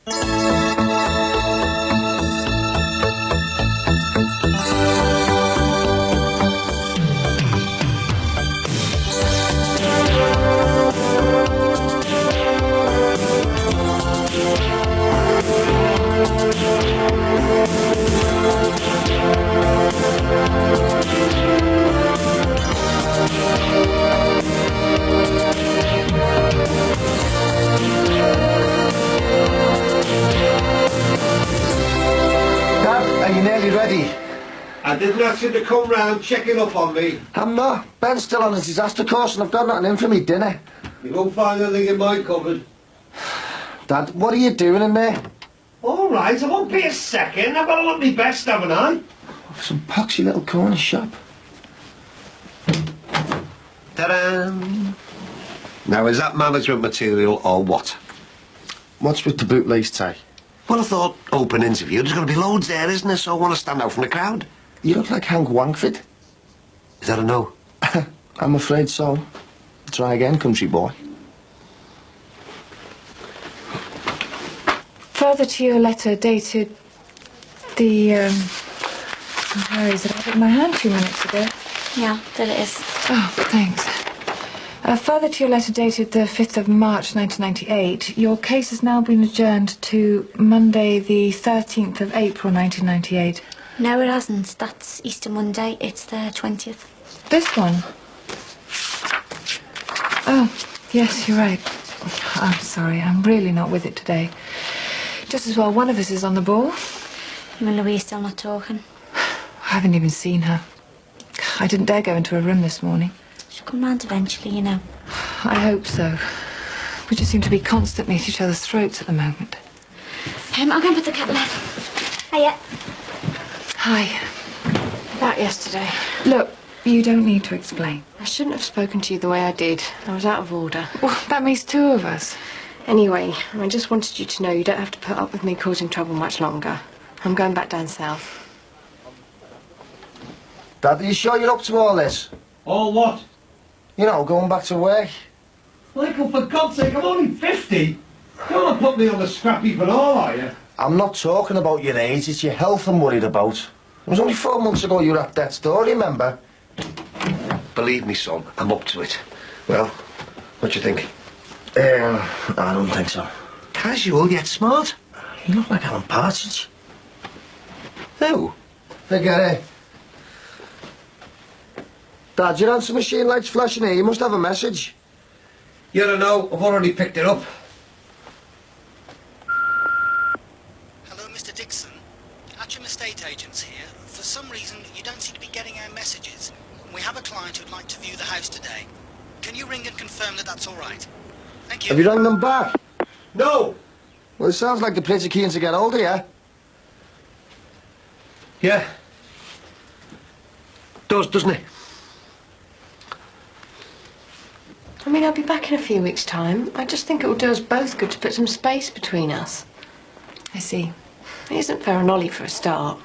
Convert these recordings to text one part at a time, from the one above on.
Are you nearly ready? I didn't ask you to come round checking up on me. I'm not. Ben's still on his disaster course and I've got nothing in for me dinner. You won't find anything in my cupboard. Dad, what are you doing in there? All right, I won't be a second. I've got to look my best, haven't I? Some poxy little corner shop. Ta-da! Now, is that management material or what? What's with the bootlace tie? Well, I thought open interview. There's going to be loads there, isn't there? So I want to stand out from the crowd. You look like Hank Wankford. Is that a no? I'm afraid so. Try again, country boy. Further to your letter dated the, where is it? I had it in my hand 2 minutes ago. Yeah, there it is. Oh, thanks. Further to your letter dated the 5th of March 1998, your case has now been adjourned to Monday the 13th of April 1998. No, it hasn't. That's Easter Monday. It's the 20th. This one? Oh, yes, you're right. I'm sorry, I'm really not with it today. Just as well one of us is on the ball. You and Louise still not talking? I haven't even seen her. I didn't dare go into her room this morning. She'll come round eventually, you know. I hope so. We just seem to be constantly at each other's throats at the moment. I'll go and put the kettle in. Hiya. Hi. About yesterday. Look, you don't need to explain. I shouldn't have spoken to you the way I did. I was out of order. Well, that makes two of us. Anyway, I just wanted you to know you don't have to put up with me causing trouble much longer. I'm going back down south. Dad, are you sure you're up to all this? All what? You know, going back to work. Michael, for God's sake, I'm only 50. You don't want to put me on the scrap heap at all, are you? I'm not talking about your age, it's your health I'm worried about. It was only 4 months ago you were at death's door, remember? Believe me, son, I'm up to it. Well, what do you think? I don't think so. Casual yet smart. You look like Alan Partridge. Who? Forget it. Dad, your answer machine lights flashing here. You must have a message. You don't know. I've already picked it up. Hello, Mr. Dixon. Atcham Estate Agents here. For some reason, you don't seem to be getting our messages. We have a client who'd like to view the house today. Can you ring and confirm that that's all right? Thank you. Have you rang them back? No. Well, it sounds like they're pretty keen to get hold of you. Yeah. Doesn't it? I mean, I'll be back in a few weeks' time. I just think it will do us both good to put some space between us. I see. It isn't fair on Ollie for a start.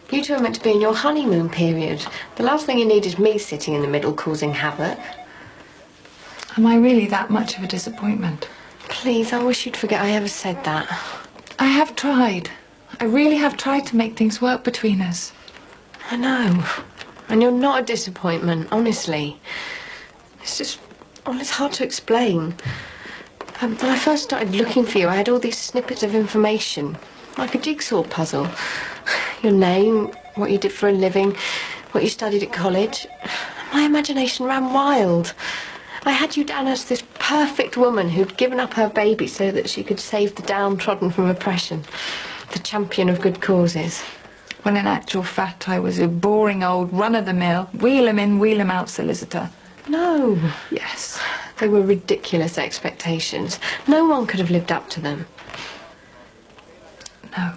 You two are meant to be in your honeymoon period. The last thing you need is me sitting in the middle causing havoc. Am I really that much of a disappointment? Please, I wish you'd forget I ever said that. I have tried. I really have tried to make things work between us. I know. And you're not a disappointment, honestly. It's just... well, it's hard to explain. When I first started looking for you, I had all these snippets of information, like a jigsaw puzzle. Your name, what you did for a living, what you studied at college. My imagination ran wild. I had you down as this perfect woman who'd given up her baby so that she could save the downtrodden from oppression. The champion of good causes. When in actual fact I was a boring old run-of-the-mill, wheel 'em in, wheel 'em out solicitor. No. Yes. They were ridiculous expectations. No one could have lived up to them. No.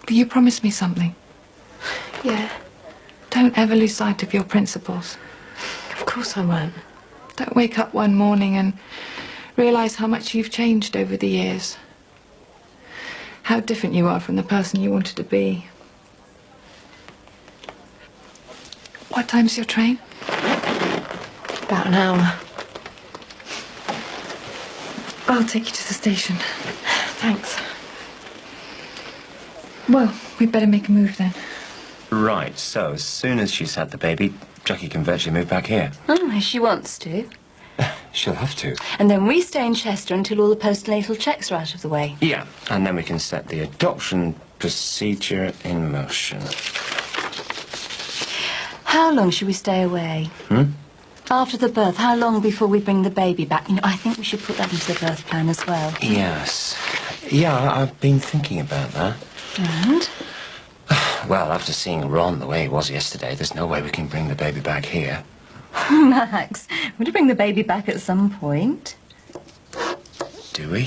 Will you promise me something? Yeah. Don't ever lose sight of your principles. Of course I won't. Don't wake up one morning and realise how much you've changed over the years. How different you are from the person you wanted to be. What time's your train? About an hour. I'll take you to the station. Thanks. Well, we'd better make a move then. Right, so as soon as she's had the baby, Jackie can virtually move back here. Oh, if she wants to. She'll have to. And then we stay in Chester until all the postnatal checks are out of the way. Yeah, and then we can set the adoption procedure in motion. How long should we stay away? After the birth, how long before we bring the baby back? You know, I think we should put that into the birth plan as well. Yes. Yeah, I've been thinking about that. And? Well, after seeing Ron the way he was yesterday, there's no way we can bring the baby back here. Max, would you bring the baby back at some point? Do we?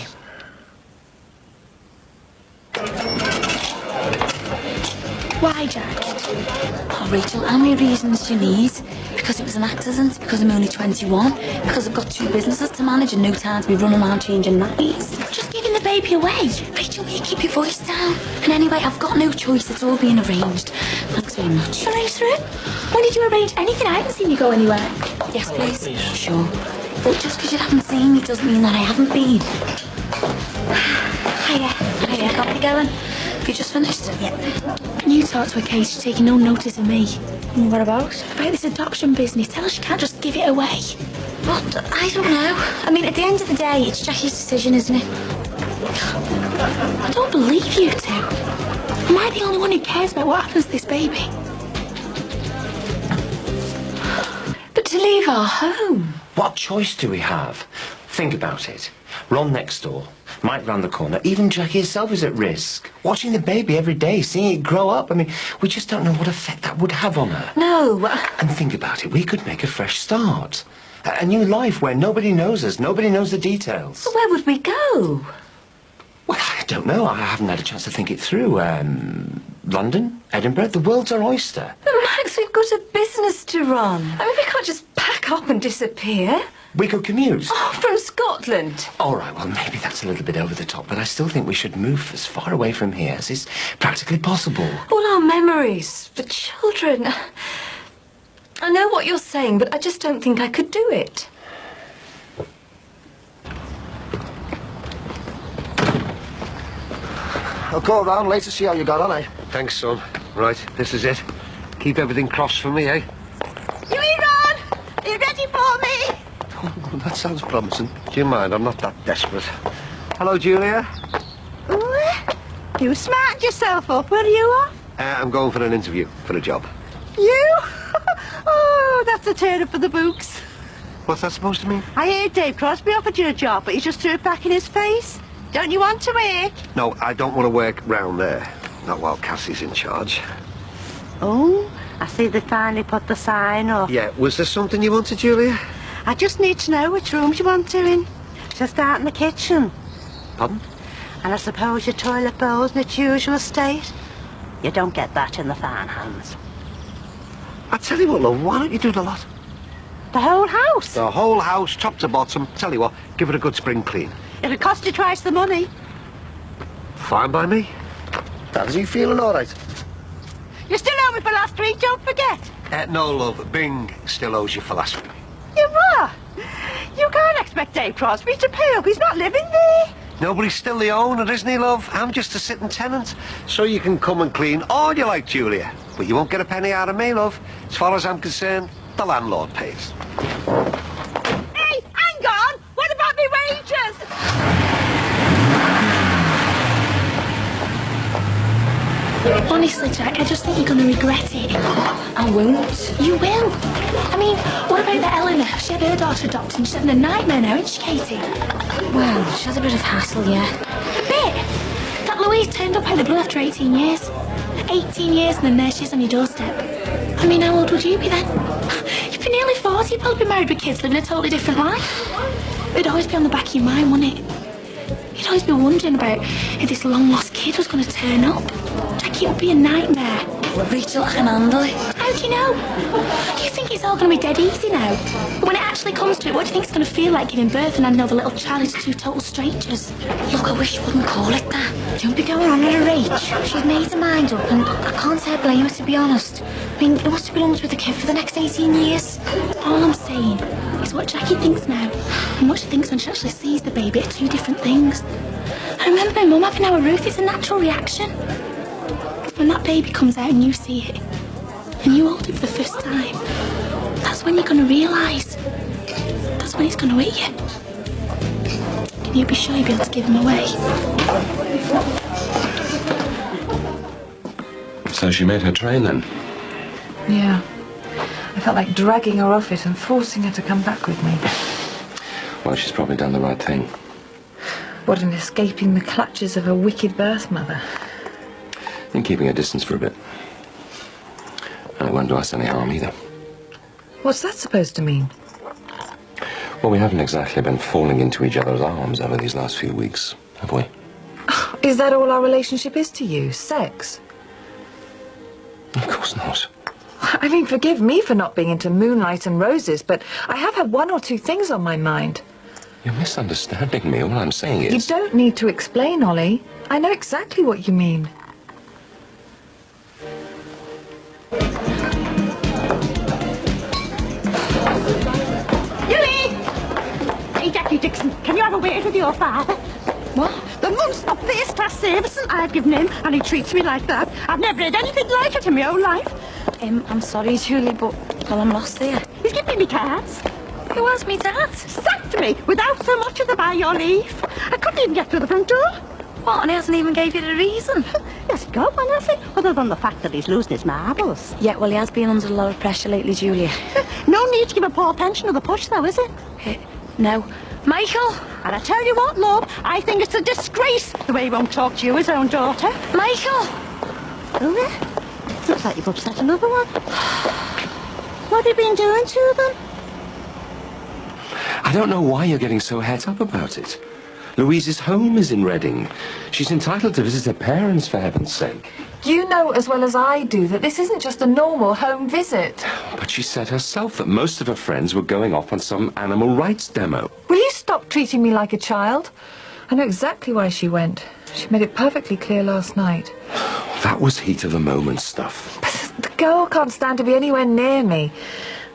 Why, Jack? Oh, Rachel, how many reasons do you need? Because it was an accident, because I'm only 21, because I've got 2 businesses to manage and no time to be running around changing nappies. Just giving the baby away. Rachel, will you keep your voice down? And anyway, I've got no choice. It's all being arranged. Thanks very much. Arranged through? When did you arrange anything? I haven't seen you go anywhere. Yes, please. Sure. But just because you haven't seen me doesn't mean that I haven't been. Hiya. Got me going. Have you just finished? Yeah. Can you talk to her, Kate? She's taking no notice of me. What about? About this adoption business. Tell her she can't just give it away. What? I don't know. I mean, at the end of the day, it's Jackie's decision, isn't it? I don't believe you two. Am I the only one who cares about what happens to this baby? But to leave our home. What choice do we have? Think about it. Ron next door, Mike round the corner, even Jackie herself is at risk. Watching the baby every day, seeing it grow up, I mean, we just don't know what effect that would have on her. No. And think about it, we could make a fresh start. A new life where nobody knows us, nobody knows the details. Where would we go? Well, I don't know, I haven't had a chance to think it through. London, Edinburgh, the world's our oyster. But Max, we've got a business to run. I mean, we can't just pack up and disappear. We could commute. Oh, from Scotland. All right, well, maybe that's a little bit over the top, but I still think we should move as far away from here as is practically possible. All our memories, the children. I know what you're saying, but I just don't think I could do it. I'll call round later, see how you got on, eh? Thanks, son. Right, this is it. Keep everything crossed for me, eh? You in, Ron? Are you ready for me? Oh, that sounds promising. Do you mind? I'm not that desperate. Hello, Julia. Ooh, you smartened yourself up. Where are you off? I'm going for an interview for a job. You? Oh, that's a turn up for the books. What's that supposed to mean? I heard Dave Crosby offered you a job, but you just threw it back in his face. Don't you want to work? No, I don't want to work round there. Not while Cassie's in charge. Oh, I see they finally put the sign up. Yeah, was there something you wanted, Julia? I just need to know which rooms you want doing. Shall I start in the kitchen? Pardon? And I suppose your toilet bowl's in its usual state? You don't get that in the farmhands. I tell you what, love, why don't you do the lot? The whole house? The whole house, top to bottom. Tell you what, give it a good spring clean. It'll cost you twice the money. Fine by me. Dad, is he feeling all right? You still owe me for last week, don't forget. No, love, Bing still owes you for last week. You what? You can't expect Dave Crosby to pay up. He's not living there. No, but he's still the owner, isn't he, love? I'm just a sitting tenant. So you can come and clean all you like, Julia. But you won't get a penny out of me, love. As far as I'm concerned, the landlord pays. Hey, hang on! What about me wages? Honestly, Jack, I just think you're going to regret it. I won't. You will. I mean, what about that Eleanor? She had her daughter adopted and she's having a nightmare now, isn't she, Katie? Well, she has a bit of hassle, yeah. A bit. That Louise turned up out of the blue after 18 years. 18 years and then there she is on your doorstep. I mean, how old would you be then? You'd be nearly 40, you'd probably be married with kids, living a totally different life. It'd always be on the back of your mind, wouldn't it? You'd always be wondering about if this long-lost kid was going to turn up. Jackie, it would be a nightmare. Rachel, I can handle it. How do you know? Do you think it's all going to be dead easy now? But when it actually comes to it, what do you think it's going to feel like giving birth and handing over little Charlie to 2 total strangers? Look, I wish you wouldn't call it that. Don't be going on at her age. She's made her mind up, and I can't say I blame her, to be honest. I mean, it must have belonged with the kid for the next 18 years. All I'm saying, is what Jackie thinks now. And what she thinks when she actually sees the baby are two different things. I remember my mum having our Ruth. It's a natural reaction. When that baby comes out and you see it, and you hold it for the first time, that's when you're going to realise. That's when he's going to hit you. Can you be sure you'll be able to give him away? So she made her train then? Yeah. I felt like dragging her off it and forcing her to come back with me. Well, she's probably done the right thing. What in escaping the clutches of a wicked birth mother. And keeping a distance for a bit. And it won't do us any harm either. What's that supposed to mean? Well, we haven't exactly been falling into each other's arms over these last few weeks, have we? Is that all our relationship is to you? Sex? Of course not. I mean, forgive me for not being into moonlight and roses, but I have had one or two things on my mind. You're misunderstanding me. All I'm saying is... You don't need to explain, Ollie. I know exactly what you mean. Yuli! Hey, Jackie Dixon, can you have a word with your father? What? The non-stop first-class service I've given him, and he treats me like that. I've never had anything like it in my whole life. I'm sorry, Julie, but, well, I'm lost here. He's given me cards. Who has me dad? Sacked me without so much as a by your leave. I couldn't even get through the front door. What, and he hasn't even gave you the reason? Yes, God, well, nothing other than the fact that he's losing his marbles. Yeah, well, he has been under a lot of pressure lately, Julia. No need to give a poor pensioner the push, though, is it? No. Michael! And I tell you what, love, I think it's a disgrace the way he won't talk to you, his own daughter. Michael! Oh, yeah? Looks like you've upset another one. What have you been doing to them? I don't know why you're getting so het up about it. Louise's home is in Reading. She's entitled to visit her parents, for heaven's sake. You know as well as I do that this isn't just a normal home visit. But she said herself that most of her friends were going off on some animal rights demo. Will you stop treating me like a child? I know exactly why she went. She made it perfectly clear last night. That was heat of the moment stuff. But the girl can't stand to be anywhere near me.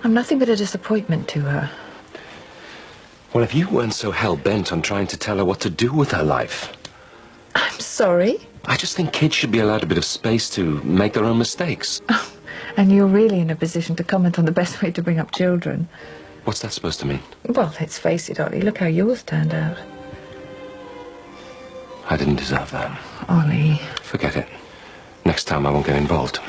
I'm nothing but a disappointment to her. Well, if you weren't so hell-bent on trying to tell her what to do with her life... I'm sorry. I just think kids should be allowed a bit of space to make their own mistakes. Oh, and you're really in a position to comment on the best way to bring up children. What's that supposed to mean? Well, let's face it, Ollie. Look how yours turned out. I didn't deserve that. Ollie. Forget it. Next time I won't get involved.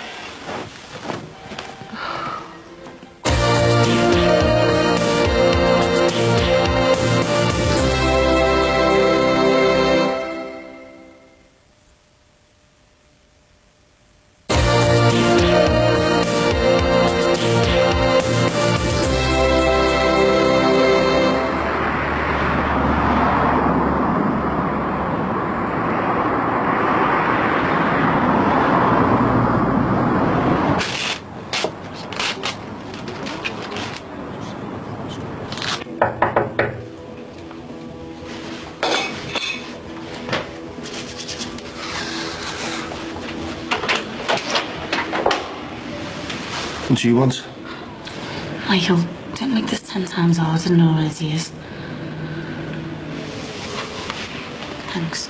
What do you want? Michael, don't make this 10 times harder than it already is. Thanks.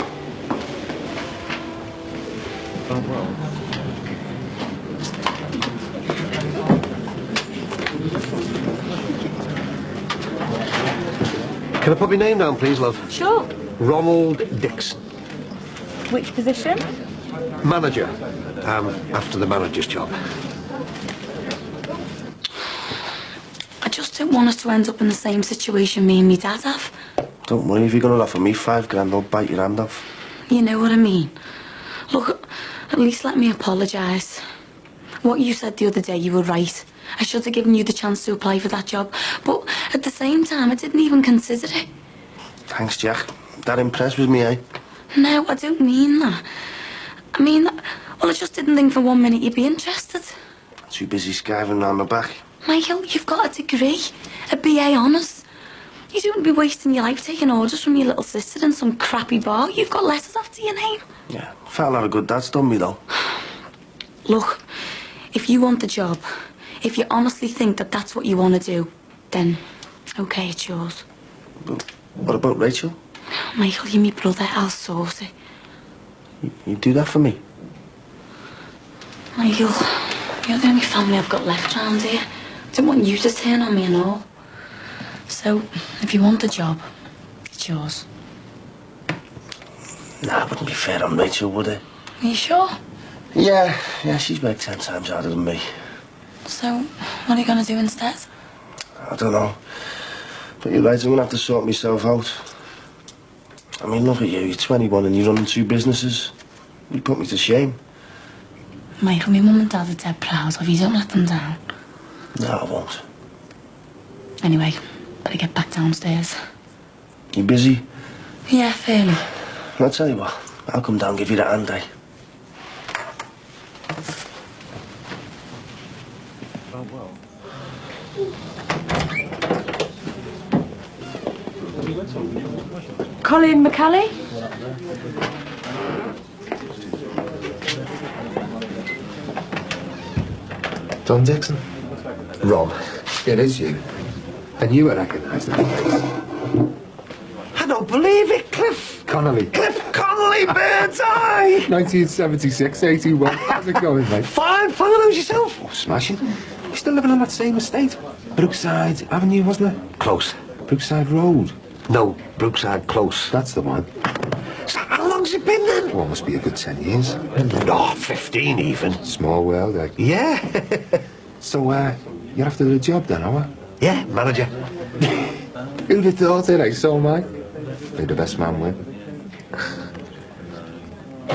Can I put my name down, please, love? Sure. Ronald Dixon. Which position? Manager. After the manager's job. I just don't want us to end up in the same situation me and me dad have. Don't worry, if you're going to offer me $5,000, I'll bite your hand off. You know what I mean? Look, at least let me apologise. What you said the other day, you were right. I should have given you the chance to apply for that job. But at the same time, I didn't even consider it. Thanks, Jack. That impressed with me, eh? No, I don't mean that. I mean that... Well, I just didn't think for 1 minute you'd be interested. Too busy skiving round the back. Michael, you've got a degree. A BA Honours. You don't be wasting your life taking orders from your little sister in some crappy bar. You've got letters after your name. Yeah, felt a lot of good dad's done me, though. Look, if you want the job, if you honestly think that that's what you want to do, then Okay, it's yours. But what about Rachel? Michael, you're my brother. I'll sort it. You do that for me? Michael, you're the only family I've got left round here. I don't want you to turn on me and all. So, if you want the job, it's yours. Nah, it wouldn't be fair on Rachel, would it? Are you sure? Yeah, she's made 10 times harder than me. So, what are you going to do instead? I don't know. But you're right, I'm going to have to sort myself out. I mean, look at you, you're 21 and you're running 2 businesses. You put me to shame. Michael, my mum and dad are dead proud of you. Don't let them down. No, I won't. Anyway, better get back downstairs. You busy? Yeah, fairly. I'll tell you what, I'll come down and give you that hand, eh? Colin McCulley? Don Dixon? Rob. It is you. And you recognise that face. I don't believe it, Cliff. Connolly. Cliff Connolly, bird's eye. 1976, 81. How's it going, mate? Fine, how's yourself? Oh, smashing. You're still living on that same estate? Brookside Avenue, wasn't it? Close. Brookside Road. No, Brookside Close. That's the one. So how long's it been then? Oh, must be a good 10 years. No, 15 even. Small world, eh? Yeah. So, you're after the job then, are you? Yeah, manager. Who'd have thought it, eh? So am I. May the best man win.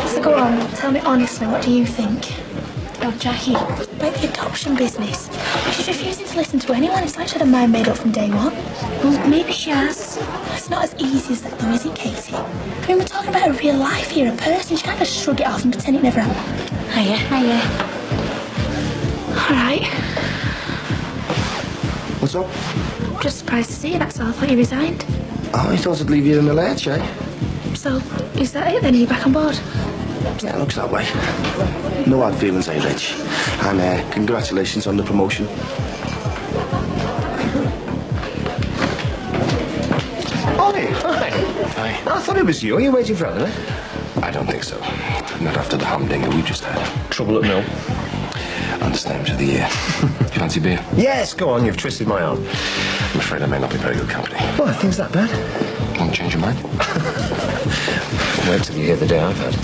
So go on, tell me honestly, what do you think? Oh, Jackie, about the adoption business. She's refusing to listen to anyone. It's like she had her mind made up from day one. Well, maybe she has. It's not as easy as that, though, is it, Katie? I mean, we're talking about a real life here, a person. She can't just shrug it off and pretend it never happened. Hiya. All right. What's up? Just surprised to see you, that's all. I thought you resigned. Oh, I thought I'd leave you in the lurch, eh? So, is that it then? Are you back on board? Yeah, looks that way. No hard feelings, eh, Rich? And congratulations on the promotion. Ollie, hi. Hi. I thought it was you. Are you waiting for Eleanor? I don't think so. Not after the humdinger we just had. Trouble at mill. Understatement of the year. Fancy beer? Yes, go on. You've twisted my arm. I'm afraid I may not be very good company. Well, things that bad. Won't change your mind? Wait till you hear the day I've had.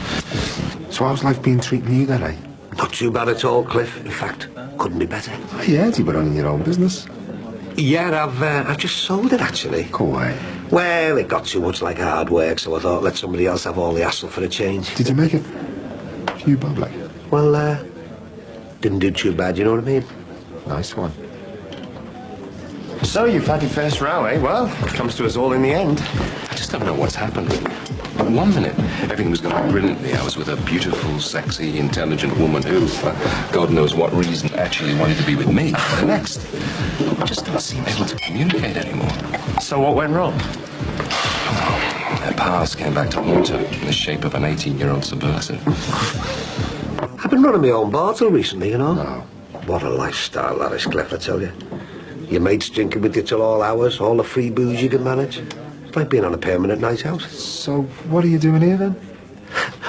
So how's life been treating you then, eh? Not too bad at all, Cliff. In fact, couldn't be better. Yeah, you were running your own business. Yeah, I've just sold it, actually. Go away. Well, it got too much like hard work, so I thought let somebody else have all the hassle for a change. Did you make it? You bob like? Well, didn't do too bad, you know what I mean? Nice one. So you've had your first row, eh? Well, it comes to us all in the end. I just don't know what's happened. One minute, everything was going brilliantly. I was with a beautiful, sexy, intelligent woman who, for God knows what reason, actually wanted to be with me. The next, I just don't seem able to communicate anymore. So what went wrong? Her past came back to haunt her in the shape of an 18-year-old subversive. I've been running my own bar till recently, you know. No. What a lifestyle that is, Cliff, I tell you. Your mates drinking with you till all hours, all the free booze you can manage. It's like being on a permanent night out. So what are you doing here then?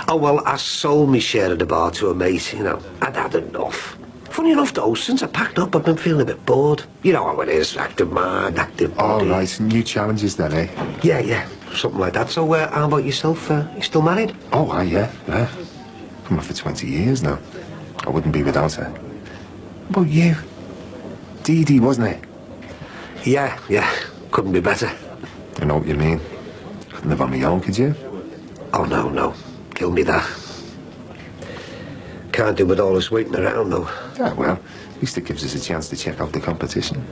Oh, well, I sold me share of the bar to a mate, you know. I'd had enough. Funny enough, though, since I packed up, I've been feeling a bit bored. You know how it is, active mind, active body. Oh, right, new challenges then, eh? Yeah, something like that. So, how about yourself? You still married? Oh, yeah. Come on for 20 years now. I wouldn't be without her. What about you? Dee Dee, wasn't it? Yeah. Couldn't be better. I know what you mean. Couldn't live on my own, could you? Oh, no. Kill me that. Can't do with all this waiting around, though. Yeah, well, at least it gives us a chance to check out the competition.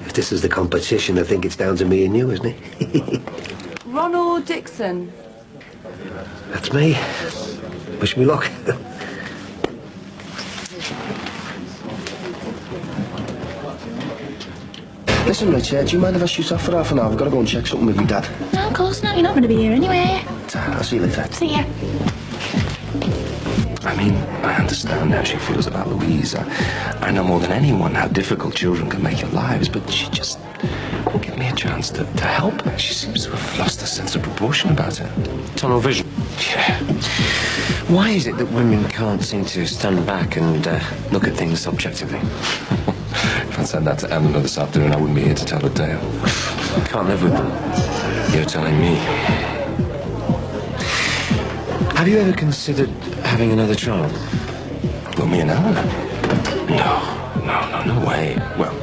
If this is the competition, I think it's down to me and you, isn't it? Ronald Dixon. That's me. Wish me luck. Listen, Rich, do you mind if I shoot off for half an hour? I've got to go and check something with my dad. No, of course not. You're not going to be here anyway. I'll see you later. See ya. I mean, I understand how she feels about Louise. I know more than anyone how difficult children can make your lives, but she just won't give me a chance to help her. She seems to have lost a sense of proportion about her. Tunnel vision. Yeah. Why is it that women can't seem to stand back and look at things objectively? If I'd said that to Eleanor this afternoon, I wouldn't be here to tell her tale. Can't live with them. You're telling me. Have you ever considered having another child? Well, me and Eleanor? No way. Well,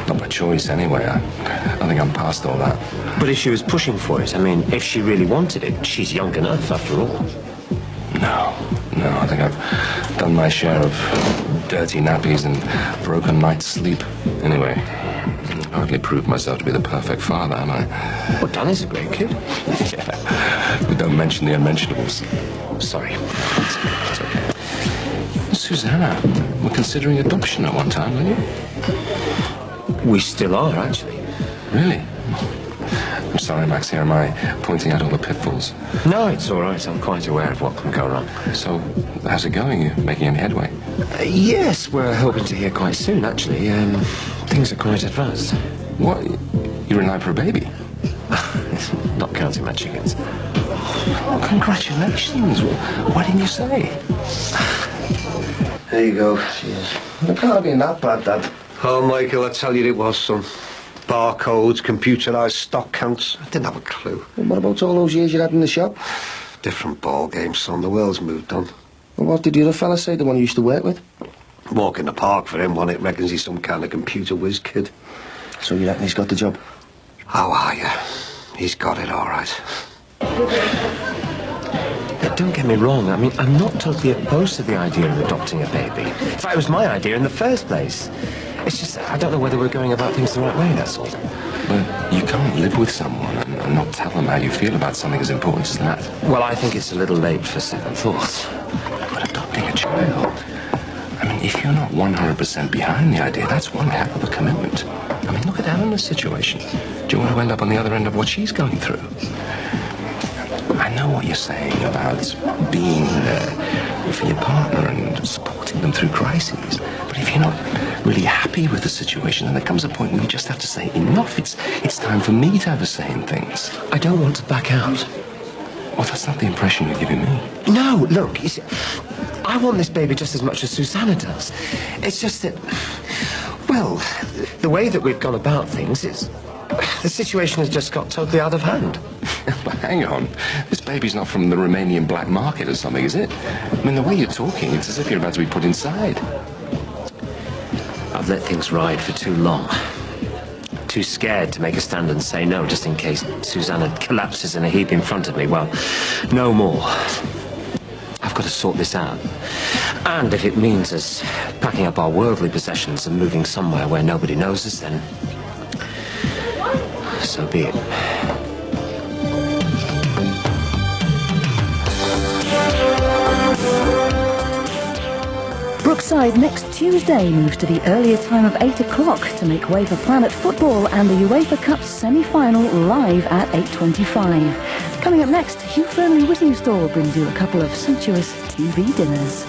not by choice anyway. I think I'm past all that. But if she was pushing for it, I mean, if she really wanted it, she's young enough after all. No, I think I've done my share of dirty nappies and broken night's sleep. Anyway, hardly proved myself to be the perfect father, am I? Well, Danny's a great kid. Yeah, we don't mention the unmentionables. Sorry. It's okay. Susanna, we're considering adoption at one time, weren't you? We still are, actually. Really? I'm sorry, Max, here am I pointing out all the pitfalls. No, it's all right. I'm quite aware of what can go wrong. So, how's it going? You making any headway? Yes, we're hoping to hear quite soon, actually. Things are quite advanced. What? You're in line for a baby? Not counting my chickens. Oh, congratulations. Why didn't you say? There you go. Cheers. It can't have been that bad, Dad. Oh, Michael, I tell you it was, son. Barcodes, computerised stock counts. I didn't have a clue. Well, what about all those years you had in the shop? Different ball game, son. The world's moved on. Well, what did the other fella say, the one you used to work with? Walk in the park for him, it reckons he's some kind of computer whiz kid. So you reckon he's got the job? How are you? He's got it all right. Don't get me wrong. I mean, I'm not totally opposed to the idea of adopting a baby. In fact, it was my idea in the first place. It's just, I don't know whether we're going about things the right way, that's all. But you can't live with someone and not tell them how you feel about something as important as that. Well, I think it's a little late for second thoughts. But adopting a child... I mean, if you're not 100% behind the idea, that's one hell of a commitment. I mean, look at Eleanor's situation. Do you want to end up on the other end of what she's going through? I know what you're saying about being there for your partner and supporting them through crises. But if you're not really happy with the situation, then there comes a point where you just have to say, enough, it's time for me to have a say in things. I don't want to back out. Well, that's not the impression you're giving me. No, look, you see, I want this baby just as much as Susanna does. It's just that, well, the way that we've gone about things is... The situation has just got totally out of hand. But hang on. This baby's not from the Romanian black market or something, is it? I mean, the way you're talking, it's as if you're about to be put inside. I've let things ride for too long. Too scared to make a stand and say no, just in case Susanna collapses in a heap in front of me. Well, no more. I've got to sort this out. And if it means us packing up our worldly possessions and moving somewhere where nobody knows us, then... so be it. Brookside next Tuesday moves to the earlier time of 8 o'clock to make way for Planet Football and the UEFA Cup semi-final live at 8:25. Coming up next, Hugh Fernley Whittingstall brings you a couple of sumptuous TV dinners.